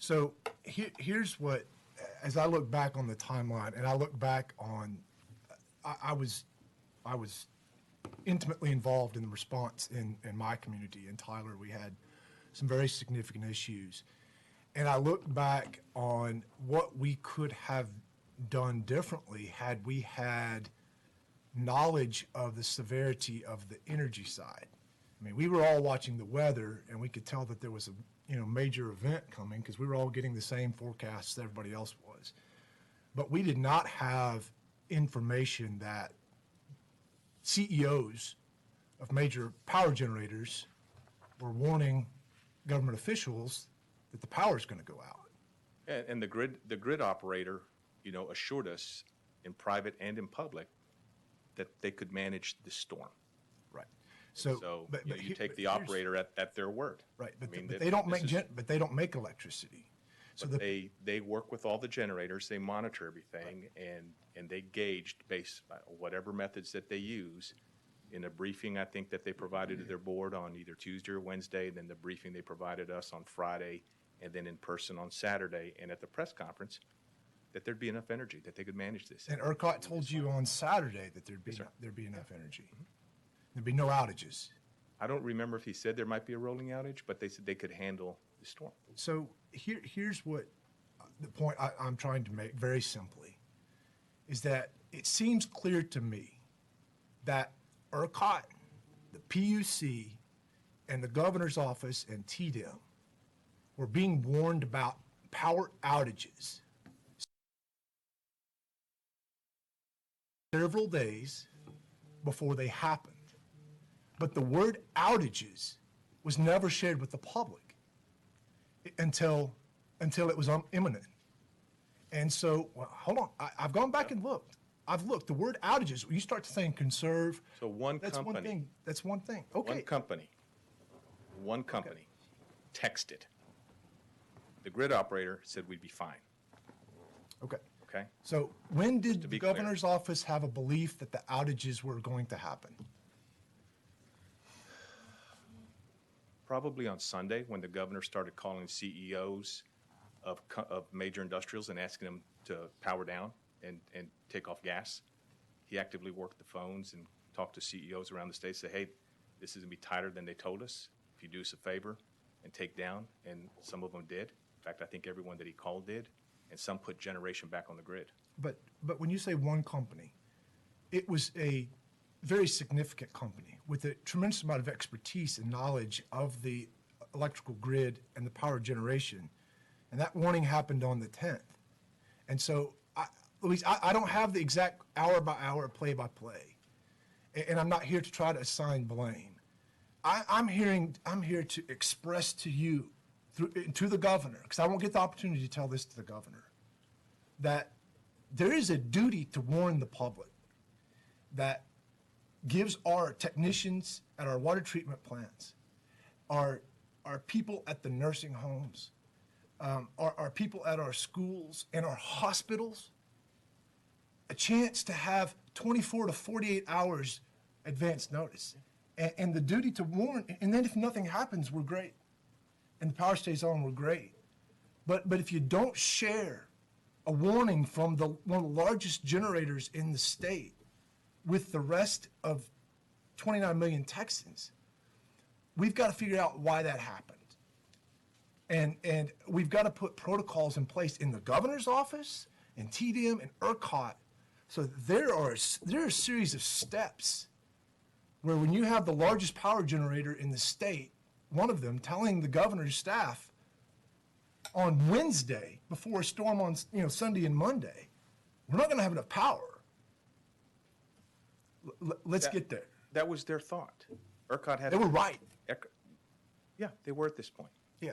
So here's what, as I look back on the timeline, and I look back on, I was intimately involved in the response in my community. In Tyler, we had some very significant issues. And I look back on what we could have done differently had we had knowledge of the severity of the energy side. I mean, we were all watching the weather, and we could tell that there was a major event coming because we were all getting the same forecasts that everybody else was. But we did not have information that CEOs of major power generators were warning government officials that the power is going to go out. And the grid operator, assured us in private and in public that they could manage the storm. Right. So you take the operator at their word. Right. But, they don't make electricity. So they work with all the generators. They monitor everything, right. and they gauged based on whatever methods that they use. In a briefing, I think that they provided to their board on either Tuesday or Wednesday, and then the briefing they provided us on Friday, and then in person on Saturday, and at the press conference, that there'd be enough energy that they could manage this. And ERCOT told you on Saturday that there'd be enough energy. Mm-hmm. There'd be no outages. I don't remember if he said there might be a rolling outage, but they said they could handle the storm. So here's what the point I'm trying to make very simply is that it seems clear to me that ERCOT, the PUC, and the governor's office and TDM were being warned about power outages several days before they happened. But the word outages was never shared with the public until it was imminent. And so, hold on, I've gone back and looked. I've looked. The word outages, when you start to think conserve, so that's one thing. That's one thing. Okay. One company texted. The grid operator said we'd be fine. Okay. Okay. So when did the governor's office have a belief that the outages were going to happen? Probably on Sunday when the governor started calling CEOs of major industrials and asking them to power down and take off gas. He actively worked the phones and talked to CEOs around the state, say, hey, this is going to be tighter than they told us. If you do us a favor and take down, and some of them did. In fact, I think everyone that he called did, and some put generation back on the grid. But when you say one company, it was a very significant company with a tremendous amount of expertise and knowledge of the electrical grid and the power generation. And that warning happened on the 10th. And so, Luis, I don't have the exact hour-by-hour, play-by-play. And I'm not here to try to assign blame. I'm here to express to you, to the governor, because I won't get the opportunity to tell this to the governor, that there is a duty to warn the public that gives our technicians at our water treatment plants, our people at the nursing homes, our people at our schools and our hospitals a chance to have 24 to 48 hours advance notice. And the duty to warn, and then if nothing happens, we're great. And the power stays on, we're great. But if you don't share a warning from one of the largest generators in the state with the rest of 29 million Texans, we've got to figure out why that happened. And we've got to put protocols in place in the governor's office, in TDM, and ERCOT. So there are a series of steps where when you have the largest power generator in the state, one of them telling the governor's staff on Wednesday before a storm on Sunday and Monday, we're not going to have enough power. Let's get there. That was their thought. ERCOT had. They were right. Yeah, they were at this point. Yeah.